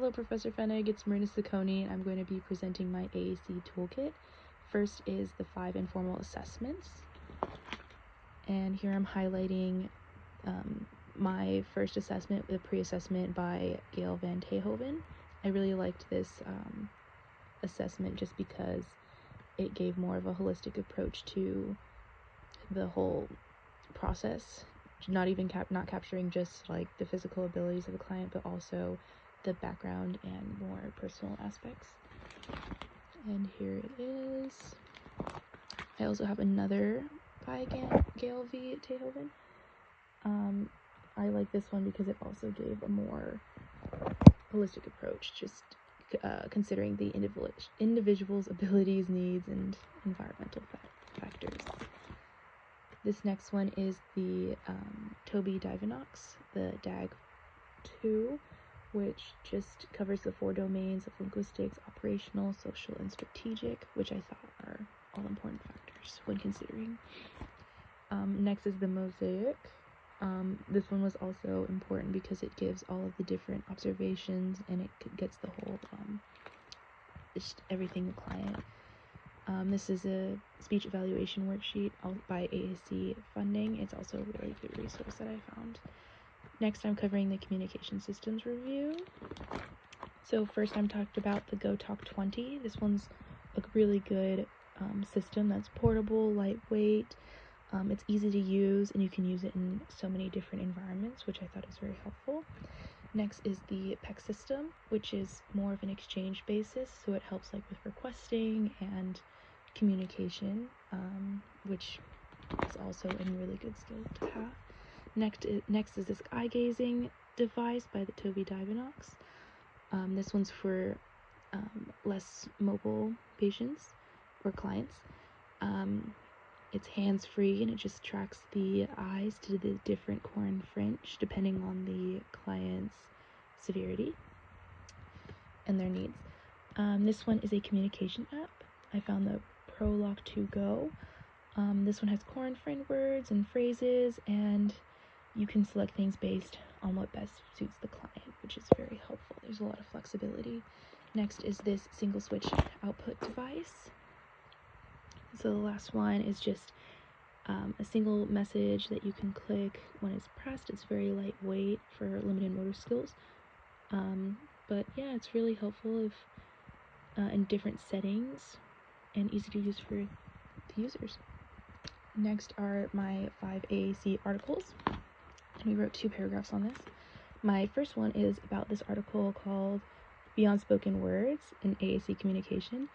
Hello, Professor Fennig. It's Marina Sacconi, and I'm going to be presenting my AAC toolkit. First is the 5 informal assessments. And here I'm highlighting my first assessment, the pre-assessment by Gail Van Tehoven. I really liked this assessment just because it gave more of a holistic approach to the whole process, not capturing just like the physical abilities of the client, but also the background and more personal aspects. And here it is. I also have another by Gail V. Tehoven. I like this one because it also gave a more holistic approach, just considering the individual's abilities, needs, and environmental factors. This next one is the Toby Divinox, the DAG 2, which just covers the 4 domains of linguistics, operational, social, and strategic, which I thought are all important factors when considering. Next is the Mosaic. This one was also important because it gives all of the different observations and it gets the whole, just everything the client. This is a speech evaluation worksheet by AAC funding. It's also a really good resource that I found. Next, I'm covering the communication systems review. So first I'm talked about the GoTalk 20. This one's a really good system that's portable, lightweight. It's easy to use, and you can use it in so many different environments, which I thought is very helpful. Next is the PEC system, which is more of an exchange basis, so it helps like with requesting and communication, which is also a really good skill to have. Next is this eye gazing device by the Toby Divinox. This one's for less mobile patients or clients. It's hands-free and it just tracks the eyes to the different core and French depending on the client's severity and their needs. This one is a communication app. I found the ProLock 2 Go. This one has core and French words and phrases, and you can select things based on what best suits the client, which is very helpful. There's a lot of flexibility. Next is this single switch output device. So the last one is just a single message that you can click when it's pressed. It's very lightweight for limited motor skills. But yeah, it's really helpful if in different settings and easy to use for the users. Next are my 5 AAC articles. And we wrote 2 paragraphs on this. My first one is about this article called Beyond Spoken Words in AAC Communication.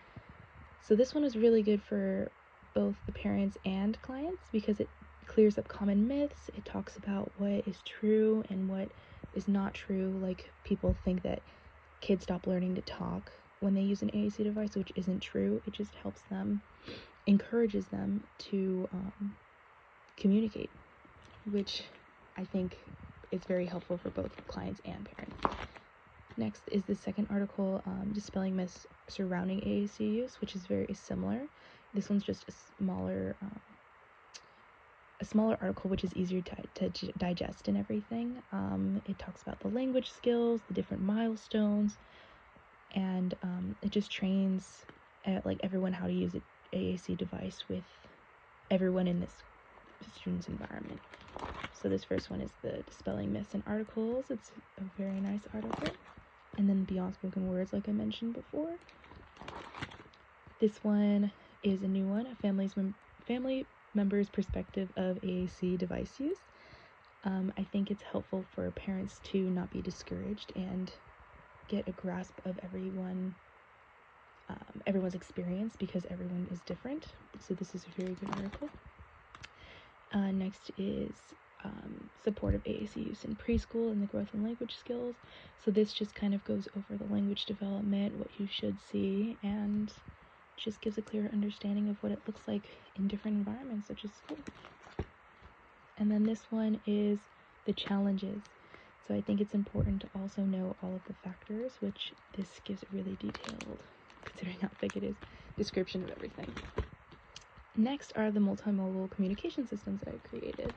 So this one is really good for both the parents and clients because it clears up common myths. It talks about what is true and what is not true. Like, people think that kids stop learning to talk when they use an AAC device, which isn't true. It just helps them, encourages them to communicate, which I think is very helpful for both clients and parents. Next is the second article, Dispelling Myths Surrounding AAC Use, which is very similar. This one's just a smaller article, which is easier to digest and everything. It talks about the language skills, the different milestones, and it just trains like everyone how to use an AAC device with everyone in this student's environment. So this first one is the Dispelling Myths and Articles. It's a very nice article. And then Beyond Spoken Words, like I mentioned before. This one is a new one, a family member's perspective of AAC device use. I think it's helpful for parents to not be discouraged and get a grasp of everyone's experience because everyone is different. So this is a very good article. Next is support of AAC use in preschool and the growth in language skills. So this just kind of goes over the language development, what you should see, and just gives a clearer understanding of what it looks like in different environments such as school. And then this one is the challenges. So I think it's important to also know all of the factors, which this gives a really detailed, considering how big it is, description of everything. Next are the multimodal communication systems that I created.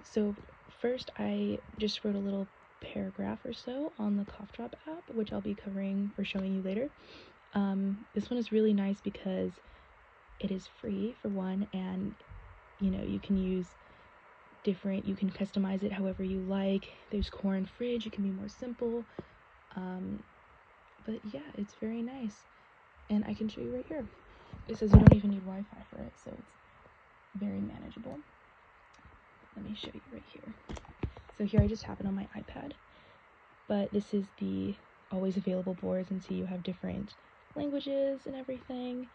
So first I just wrote a little paragraph or so on the Cough Drop app, which I'll be covering or showing you later. This one is really nice because it is free for one, and you can use you can customize it however you like. There's core and fridge, it can be more simple. But yeah, it's very nice, and I can show you right here. It says you don't even need Wi-Fi for it, so it's very manageable. Let me show you right here. So here I just have it on my iPad, but this is the always available boards, and see you have different languages and everything.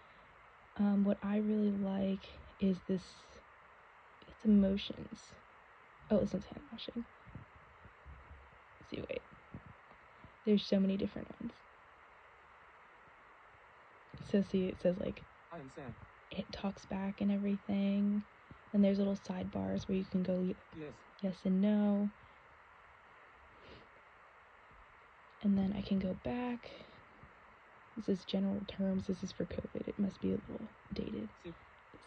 What I really like is this, it's emotions. Oh, this one's hand washing. Let's see, wait. There's so many different ones. So see, it says like, I understand. It talks back and everything. And there's little sidebars where you can go yes and no. And then I can go back. This is general terms. This is for COVID. It must be a little dated. Let's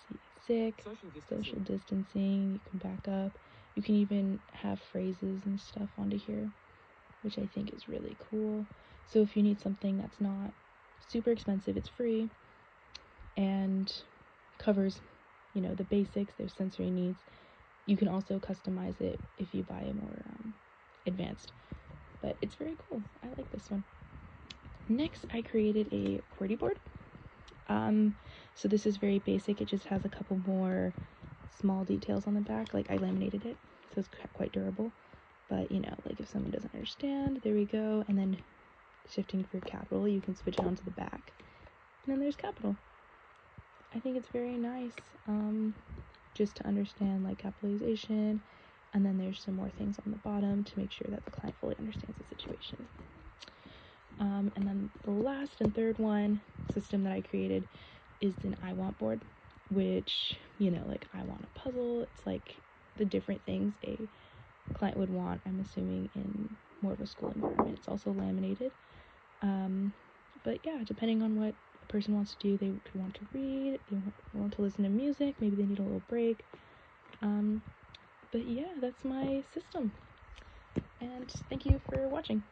see. Sick. Social distancing. You can back up. You can even have phrases and stuff onto here, which I think is really cool. So if you need something that's not super expensive, it's free and covers, the basics, their sensory needs. You can also customize it if you buy a more advanced, but it's very cool. I like this one. Next, I created a QWERTY board. So this is very basic. It just has a couple more small details on the back. Like, I laminated it, so it's quite durable. But, like if someone doesn't understand, there we go. And then shifting for capital, you can switch it onto the back. And then there's capital. I think it's very nice, just to understand like capitalization. And then there's some more things on the bottom to make sure that the client fully understands the situation. And then the last and third system that I created is an I want board, which, like I want a puzzle. It's like the different things a client would want, I'm assuming, in more of a school environment. It's also laminated. But yeah, depending on what a person wants to do, they want to read, they want to listen to music, maybe they need a little break. But yeah, that's my system. And thank you for watching.